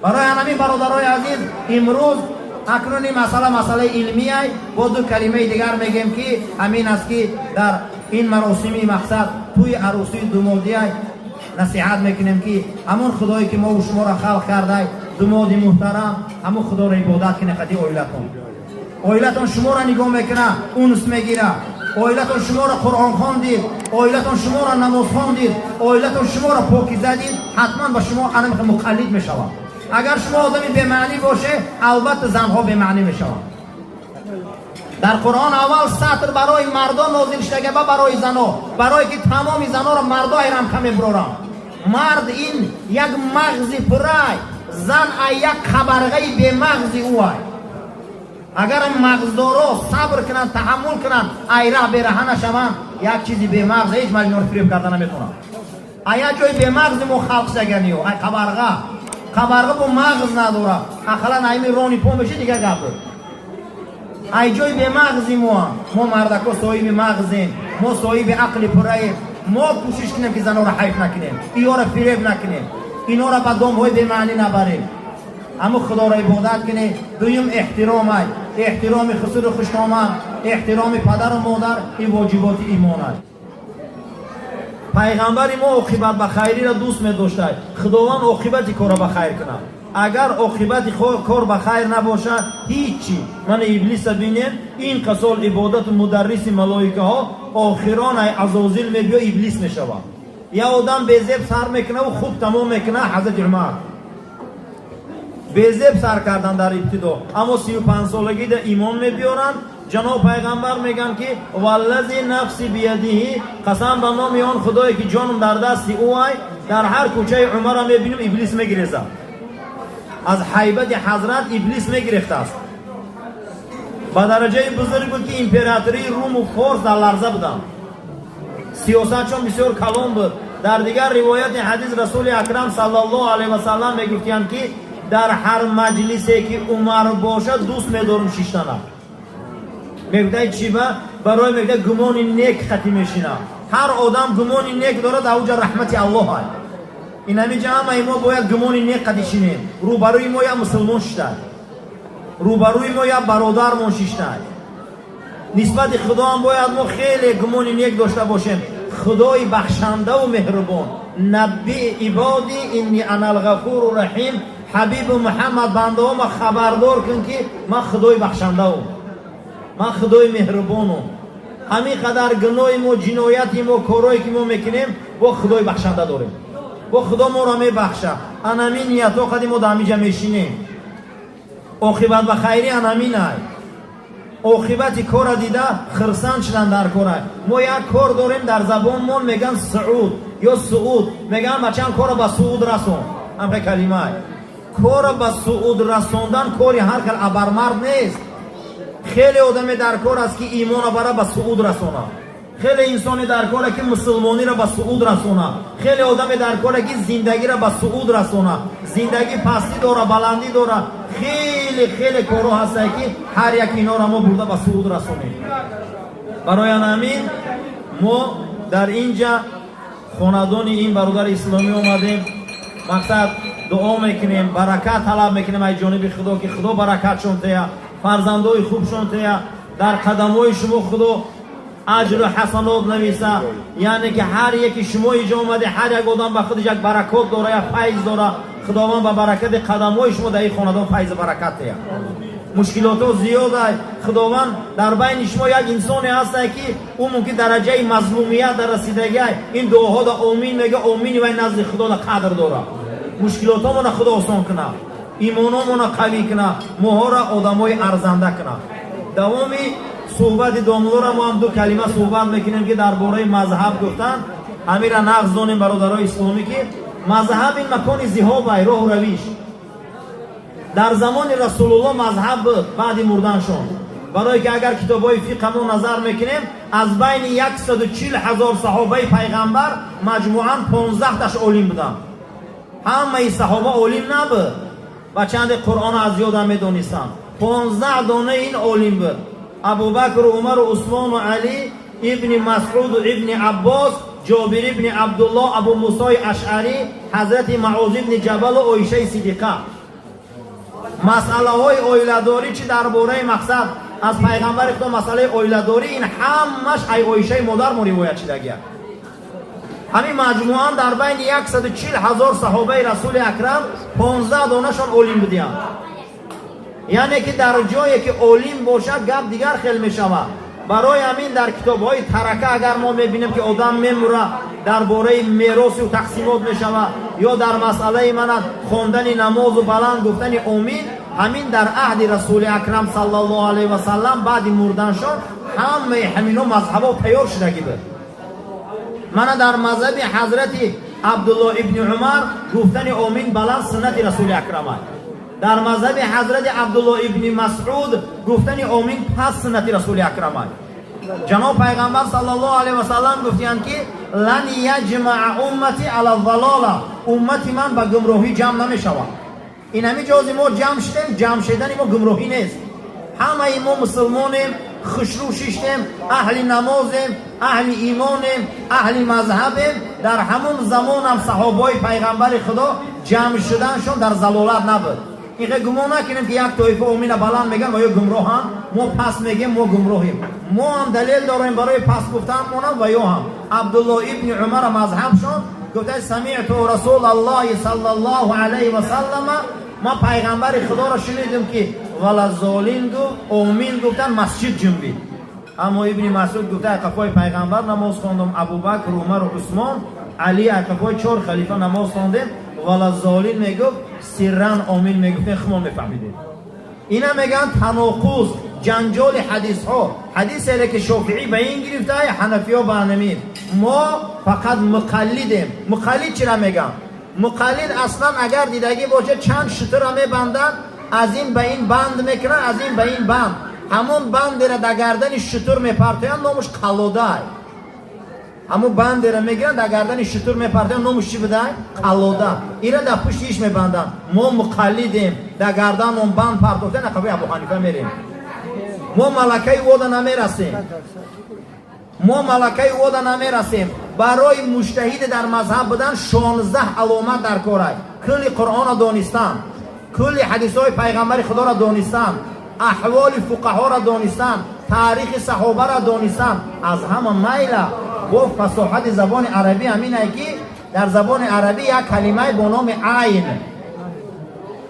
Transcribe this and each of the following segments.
برای همین برادرای عزیز امروز اکنون مسئله علمی است. با دو کلمه دیگر میگیم که همین است که در این مراسمی مقصد توی عروسی دمادی نصیحت میکنیم که همون خدایی که ما و شما را خلق کرده، دماد محترم، همون خدا را عبادت کنه. خدی اویلتون شما را نگاه میکنه، اونس میگیره. اویلتون شما را قرآن خواندید، اویلتون شما را نماز خواندید، اویلتون شما را پاکیزه دید، حتما با شما مقلد میشود. اگر شما آدمی به معنی باشه، البته زنها به معنی میشوند. در قرآن اول سطر برای مردان نازل شده و برای زنها، برای که تمام زنها را مردا ایران کمی برورن. مرد این یک مغزی پرای، زن یک خبرگی به مغزی اوای. اگر مغزدارا صبر کنن، تحمل کنن، ایره به راه نشوند، یک چیزی به مغز هیچ مجنون فریب کردن نمیتونن. ایا جای به مغز ما خلق شدنیو، ای خبرگه با مغز نداره، اخلا نایمی رونی پا میشه دیگه گپ. ای جای به مغزی ما مردکا صاحب مغزیم، ما صاحب عقل پراییم. ما کوشش کنیم که زنها را حیف نکنیم، اینا را فریب نکنیم، اینا را به دامهای به معنی نبریم. اما خدا را عبادت کنیم. دویم احترام است، احترام خسر و خوشنامه، احترام پدر و مادر، این واجبات ایمان است. پیغمبر ما عاقبت به خیری را دوست می داشته. خداوند عاقبت کار را به خیر کنه. اگر عاقبت کار به خیر نباشه، هیچی. من ابلیس بینیم این قسال عبادت مدرس ملائکه ها آخران عزازیل می بیا ابلیس می شود. یا آدم بیزیب سر میکنه و خوب تمام میکنه. حضرت عمر بیزیب سر کردن در ابتدا، اما 35 سالگی در ایمان می بیارن. جناب پیغمبر میگن که والذی نفسی بیدیه، قسم به نام آن خدایی که جانم در دست او است، در هر کوچه عمر را میبینیم ابلیس میگریزه. از هیبت حضرت ابلیس میگرفته است. به درجه بزرگ بود که امپراتوری روم و فارس در لرزه بودن. سیاست چون بسیار کلان بود. در دیگر روایت حدیث رسول اکرم صلی الله علیه و سلم میگفتند که در هر مجلسی که عمر باشد دوست میدارم شیشتنه. میگه چی برای میگه گمان نیک خطی میشینه. هر آدم گمان نیک داره، در اوج رحمت الله است. این همینجا همه ما باید گمان نیک خطی شینیم. روبروی ما یا مسلمان شده، روبروی ما یا برادر ما شده. نسبت خدا هم باید ما خیلی گمان نیک داشته باشیم. خدای بخشنده و مهربان. نبی عبادی انی انا الغفور الرحیم. حبیب محمد بنده ها ما خبردار کن که من خدای بخشنده هم، من خدای مهربانم. همین قدر گناه ما، جنایت ما، کارهایی که ما میکنیم با خدای بخشنده داریم. با خدا ما را میبخشه. انامین نیتا قدیم ما دمیجه میشینیم. عاقبت به خیری انامین است. عاقبت کار دیده خرسان شدن در کار. ما یک کار داریم در زبانمون میگن سعود یا سعود، میگن بچه‌م کار به سعود رسون. همین کلمه کار به سعود رسوندن کاری هر کل ابرمرد نیست. خیلی آدمی در کار است که ایمان را به سعود رسونه. خیلی انسانی در کار است که مسلمانی را به سعود رسونه. خیلی آدمی در کار است که زندگی را به سعود رسونه. زندگی پستی داره، بلندی داره. خیلی کارها هست که هر یک اینا را ما برده به سعود رسونیم. برای همین ما در اینجا خاندان این برادر اسلامی اومدیم. مقصد دعا میکنیم، برکت طلب میکنیم از جانب خدا که خدا برکتشون تیه، فرزندای خوبشون تیه، در قدمای شما خدا اجر و حسنات نویسه. یعنی که هر یکی شما اینجا اومده، هر یک آدم به خودش یک برکات داره، یک فیض داره. خداوند با برکت قدمای شما در این خاندان فیض و برکت تیه. مشکلات ها زیاد است. خداوند در بین شما یک انسانی هست که اون ممکن درجه مظلومیت در رسیدگی، این دعاها در آمین میگه، آمین و نزد خدا در قدر داره. مشکلات ها منا خدا آسان کنه، ایمان ها منا قوی کنه، ما را آدمای ارزنده کنه. دوامی صحبت داملو را ما هم دو کلمه صحبت میکنیم که درباره مذهب گفتن. همین را نقض دانیم برادرای اسلامی که مذهب این مکان ذهاب است، راه و روش. در زمان رسول الله مذهب بود بعد مردنشون. برای که اگر کتابای فقه ما نظر میکنیم، از بین 140,000 صحابه پیغمبر مجموعاً 15 تاش عالم بودن. همه صحابه عالم نبود و چند قرآن از یادم میدونستن. 15 دانه این عالم بود. ابوبکر و عمر و عثمان و علی، ابن مسعود و ابن عباس، جابر ابن عبدالله، ابو موسی اشعری، حضرت معاذ ابن جبل و عایشه صدیقه. مسئله های اویلاداری چی درباره مقصد از پیغمبر خدا مسئله اویلاداری این همش ای اویشه مادر مو روایت شده. همین مجموعاً در بین 140,000 صحابه رسول اکرم 15 دانهشان اولین بودند. یعنی که در جایی که اولین باشد گپ دیگر خیلی می شود. برای همین در کتاب‌های ترکه اگر ما می‌بینیم که آدم می‌موره درباره میراث و تقسیمات می‌شود یا در مسئله خواندن نماز و بلند گفتن آمین، همین در عهد رسول اکرم صلی الله علیه و سلم بعد مردنشان همه همینا مذهب‌ها تیار شدگی بود. من در مذهب حضرت عبدالله ابن عمر گفتن آمین بلند سنت رسول اکرم است. در مذهب حضرت عبدالله ابن مسعود گفتن آمین پس سنت رسول اکرم است. جناب پیغمبر صلی الله علیه و سلم گفتند که لن یجمع امتی علی الضلاله، امتی من به گمراهی جمع نمیشود. این همین جازی ما جمع شدن ما گمراهی نیست. همه ما مسلمانیم، خشرو ششتیم، اهل نمازیم، اهل ایمانیم، اهل مذهبیم. در همون زمان هم صحابای پیغمبر خدا جمع شدنشون در ضلالت نبود. اینکه گمان نکنیم که یک طایفه امین بلند میگن و یا گمراه هم، ما پس میگیم ما گمراهیم. ما هم دلیل داریم برای پس گفتن اونم و یا هم. عبدالله ابن عمر مذهبشون گفته سمعت رسول الله صلی الله علیه و سلم، ما پیغمبر خدا را شنیدیم که ولذالین گفت آمین گفتن مسجد جنبید. اما ابن مسعود گفته اقفای پیغمبر نماز خواندم، ابوبکر و عمر و عثمان علی اقفای 4 خلیفه نماز خواندیم. ولذالین میگفت سرن آمین میگفت خمون میفهمیدید. اینا میگن تناقض جنجال حدیث ها. حدیث هایی که شافعی به این گرفته حنفی ها به نمید. ما فقط مقلدیم. مقلد چرا میگن؟ مقلد اصلا اگر دیدگی باشه چند شتر را میبندن، از این به این بند میکنن، از این به این بند، همون بند را در گردن شتر میپرتن، نامش قلاده. همون بند را میگیرن در گردن شتر میپرتن، نامش چی بوده؟ قلاده. اینا در پشتش میبندن. ما مقلدیم، در گردن اون بند پرتوتن قبی ابو حنیفه میریم. ما ملکه ودا نمیرسیم. ما ملکه ودا نمیرسیم. برای مجتهد در مذهب بودن 16 علامت در کار است. کل قرآن را دانستن، کل حدیث های پیغمبر خدا را دانستن، احوال فقها را دانستن، تاریخ صحابه را دانستن. از همه میله گفت فصاحت زبان عربی همین است که در زبان عربی یک کلمه با نام عین،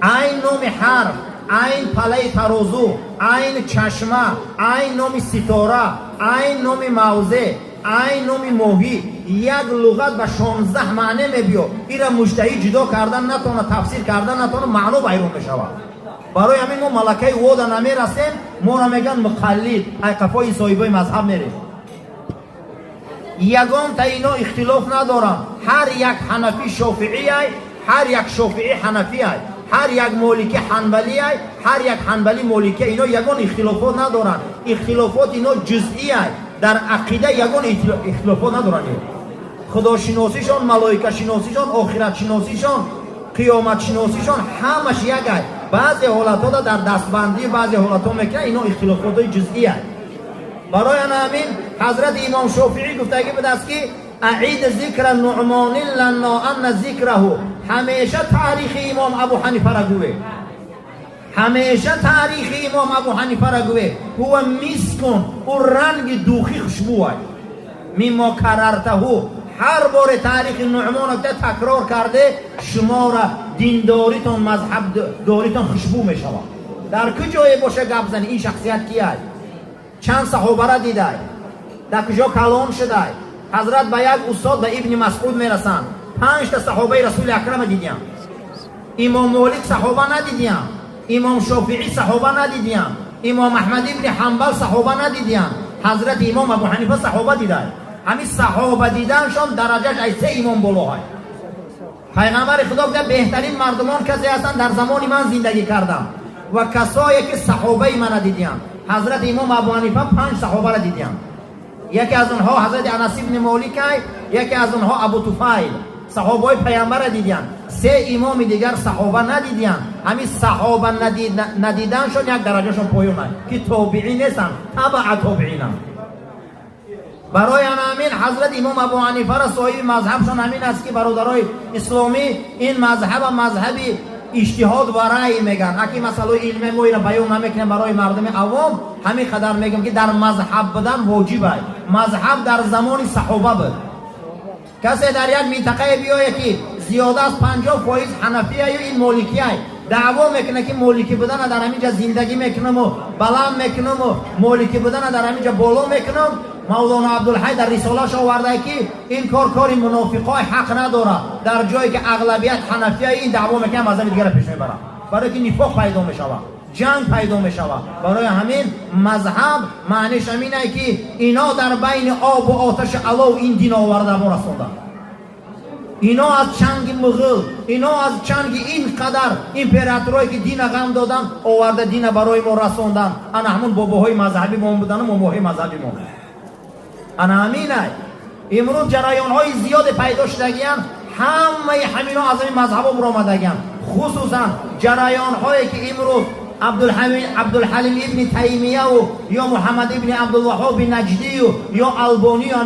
عین نام حرف، عین پله ترازو، عین چشمه، عین نام ستاره، عین نام موضع، عین نام ماهی، یک لغت به 16 معنی میبیاد. این را مجتهد جدا کردن نتونه، تفسیر کردن نتونه، معنا بیرون بشود. برای همین ما ملکه ودا نمیرسیم. ما را میگن مقلد، ای قفای صاحبای مذهب میریم. یگان تا اینا اختلاف ندارن. هر یک حنفی شافعی ای، هر یک شافعی حنفی ای، هر یک مالکی حنبلی ای، هر یک حنبلی مالکی. اینا یگان اختلافات ندارن. اختلافات اینا جزئی ای. در عقیده یگان اختلافات ندارن. خدا شناسیشان، ملائکه شناسیشان، آخرت شناسیشان، قیامت شناسیشان همش یک ای. بعضی حالت‌ها در دستبندی، بعضی حالت‌ها میکنه، اینا اختلافات جزئی ای. برای همین حضرت امام شافعی گفته که است که اعید ذکر نعمان لنا ان ذکره، همیشه تاریخ امام ابو حنیفه را گوه، همیشه تاریخ امام ابو حنیفه را گوه. هو مسکن، او رنگ دوخی خوشبو است. میما کررته، هر بار تاریخ نعمان را تکرار کرده شما را دینداریتون، مذهب داریتون خوشبو میشود. در کجای باشه گپ زنی این شخصیت کی است؟ چند صحابه را دیده، در کجا کلام شده. حضرت به یک استاد به ابن مسعود میرسند، 5 تا صحابه رسول اکرم دیدیم. امام مالک صحابه ندیدیم، امام شافعی صحابه ندیدیم، امام احمد ابن حنبل صحابه ندیدیم، حضرت امام ابو حنیفه صحابه دیده. همین صحابه دیدنشان درجهش از 3 امام بالا است. پیغمبر خدا گفته بهترین مردمان کسی هستند در زمان من زندگی کردم و کسایی که صحابه من ندیدیم. حضرت امام ابو حنیفه 5 صحابه را دیدیم. یکی از اونها حضرت انس بن مالک است، یکی از اونها ابو طفیل. صحابه پیامبر را دیدیم. 3 امام دیگر صحابه ندیدیم. همین صحابه ندیدنشون یک درجهشون پایین است که تابعین نیستن، تبع تابعین. برای همین حضرت امام ابو حنیفه را صاحب مذهبشون همین است که برادرای اسلامی این مذهب مذهبی اجتهاد و رأی میگن. اگه مسئله علمی ما اینا بیان نمیکنیم برای مردم عوام، همین قدر میگم که در مذهب بودن واجبه. مذهب در زمان صحابه بود. کسی در یک منطقه بیایه که زیاده از 50% حنفیه یا این مالکیه دعوا میکنه که مالکی بودن در همینجا زندگی میکنم و بلند میکنم و مالکی بودن در همینجا بالا میکنم، مولانا عبدالحی در رساله‌اش آورده که این کار منافقای حق نداره. در جایی که اغلبیت حنفیه این دعوا میکنه مذهب دیگه پیش میبره، برای که نفاق پیدا میشوه، جنگ پیدا میشوه. برای همین مذهب معنیش همینه که اینا در بین آب و آتش علو این دین آورده ما رسوندن. اینا از چنگ مغول، اینا از چنگ این قدر امپراتورایی که دین غم دادن آورده دین برای ما رسوندن. انا همون باباهای مذهبی ما بودن و ماماهای مذهبی ما. انا همینه. امروز جریان های زیاد پیدا شدگیان، همه همینا از این مذهب برو آمدگیان. خصوصا جریان هایی که امروز عبدالحلیم ابن تیمیه و یا محمد ابن عبدالوهاب نجدی و یا البانی و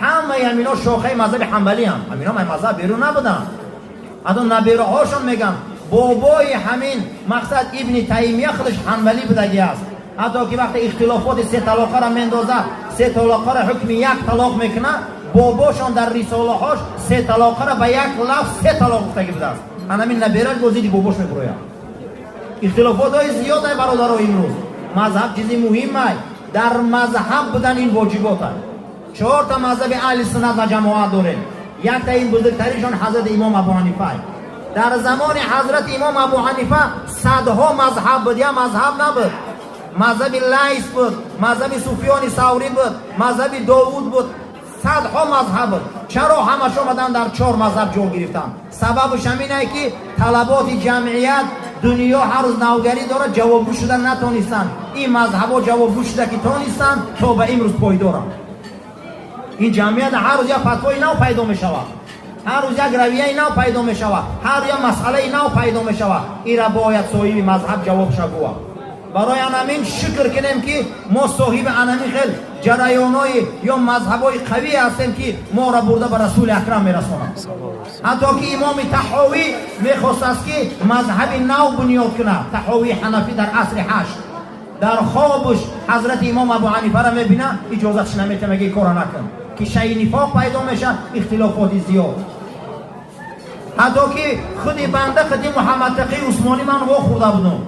همه شاخه مذهب حنبلی هم. همینا مذهب بیرون نبودن. حتی نبیره هاشون میگم بابای همین مقصد ابن تیمیه خودش حنبلی بودگی است. حتی که وقتی اختلافات 3 طلاقه را مندازه، 3 طلاقه را حکم 1 طلاق میکنه، باباشون در رساله هاش 3 طلاقه را به 1 لفظ 3 طلاق گفتگی بوده است. همین نبیره گزیدی باباش میبروید. اختلافات های زیاد های برادر امروز. مذهب چیزی مهمه. در مذهب بودن این واجبات های 4 تا مذهب اهل سنت و جماعت داره. یک تا این بزرگتریشون حضرت امام ابو حنیفه. در زمان حضرت امام ابو حنیفه صدها مذهب بود، یا مذهب نبود. مذهب لیث بود، مذهب سفیان ثوری بود، مذهب داوود بود، صدها مذهب بود. چرا همش آمدن در 4 مذهب جا گرفتن؟ سببش همینه که طلبات جمعیت دنیا هر روز نوگری داره، جوابگو شدن نتونستن. این مذهبا جوابگو شده که تونستن تا به امروز پایدارن. این جمعیت هر روز یک فتوای نو پیدا می شود، هر روز یک رویه نو پیدا می شود، هر یک مسئله نو پیدا می شود. این را باید صاحب مذهب جواب شگوه. برای همین شکر کنیم که ما صاحب همین خیل جریانای یا مذهبای قوی هستیم که ما را برده به رسول اکرم میرسونند. حتی که امام طحاوی میخواست است که مذهب نو بنیاد کنه. طحاوی حنفی در عصر 8 در خوابش حضرت امام ابو حنیفه را میبینه، اجازتش نمیده، میگه کار نکن که شیء نفاق پیدا میشه، اختلافات زیاد. حتی که خود بنده خودی محمد تقی عثمانی من وا خورده بودم.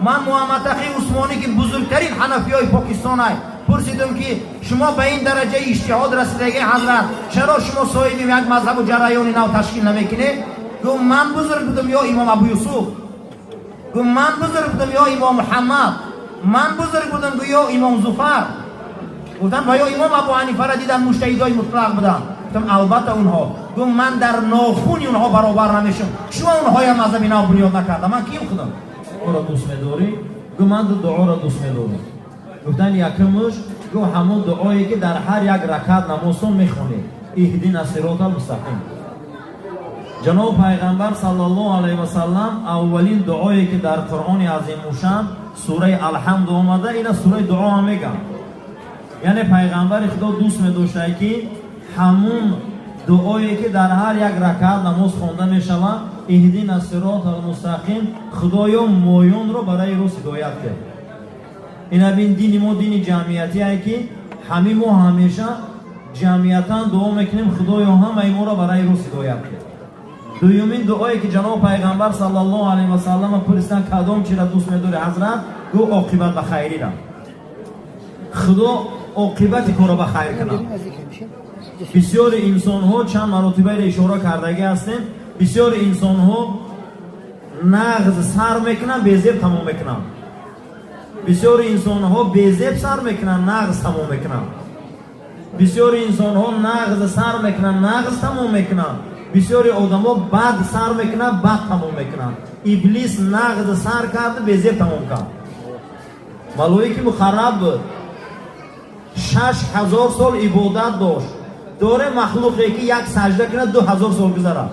من محمد تقی عثمانی که بزرگترین حنفی های پاکستان های پرسیدم که شما به این درجه اجتهاد رسیدگی حضرت، چرا شما صاحب یک مذهب و جریان نو تشکیل نمیکنید؟ گفت من بزرگ بودم یا امام ابو یوسف، گفت من بزرگ بودم یا امام محمد، من بزرگ بودم یا امام زفر. گفتم و یا امام ابو حنیفه را دیدن مجتهدای مطلق بودن. گفتم البته اونها. گفت من در ناخون اونها برابر نمیشم. شما اونها یا مذهب نو بنیاد نکردم، من کیم خودم؟ او را دوست می‌داری؟ گفت من دعا را دوست می‌دارم. گفتن یکمش گفت همون دعایی که در هر یک رکعت نماز میخونی، اهدینا الصراط المستقیم. جناب پیغمبر صلی الله علیه و سلم اولین دعایی که در قرآن عظیم الشان سوره الحمد آمده، اینا سوره دعا هم میگن. یعنی پیغمبر خدا دوست می‌داشته که همون دعایی که در هر یک رکعت نماز خوانده میشود، اهدینا الصراط المستقیم، خدایا مایون رو برای رو هدایت کرد. این بین دین ما دین جمعیتی است که همه ما همیشه جمعیتاً دعا میکنیم خدایا همه ما را برای رو هدایت کرد. دومین دعایی که جناب پیغمبر صلی الله علیه و سلم پرسیدن کدام چیز را دوست می‌داری حضرت؟ گفت عاقبت به خیری را. خدا عاقبت کار را به خیر کنه. بسیار انسان ها چند مراتبه را اشاره کردگی هستیم. بسیار انسان ها نغز سر میکنن بیزیب تمام میکنن. بسیار انسان ها بیزیب سر میکنن نغز تمام میکنن. بسیار انسان ها نغز سر میکنن نغز تمام میکنن. بسیار آدم ها بد سر میکنن بد تمام میکنن. ابلیس نغز سر کرد بیزیب تمام کرد. ملائکه مخرب بود، 6000 سال عبادت داشت، داره مخلوقی که یک سجده کنه 2000 سال گذره.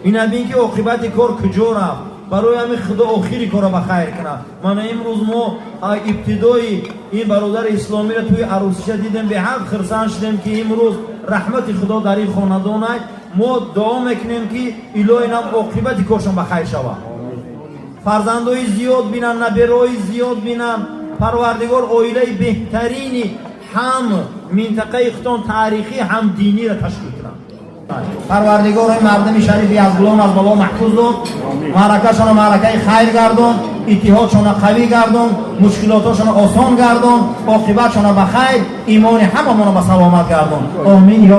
این بین که عاقبت کار کجا رفت؟ برای همین خدا آخری کار را به خیر کنه. من امروز ما ابتدای این برادر اسلامی را توی عروسیش دیدیم، به حق خرسان شدیم که امروز رحمت خدا در این خاندان است. ما دعا میکنیم که الهی اینم عاقبت کارشون بخیر شود. فرزندای زیاد بینن، نبرای زیاد بینن. پروردگار عائله بهترینی هم منطقه خودتان تاریخی هم دینی را تشکیل کنند. پروردگار مردم شریفی از گلان از بلا محفوظ دار، معرکه‌شان معرکه خیر گردان، اتحادشان قوی گردان، مشکلاتشان آسان گردان، عاقبتشان بخیر، ایمان هممون به سلامت گردان. آمین.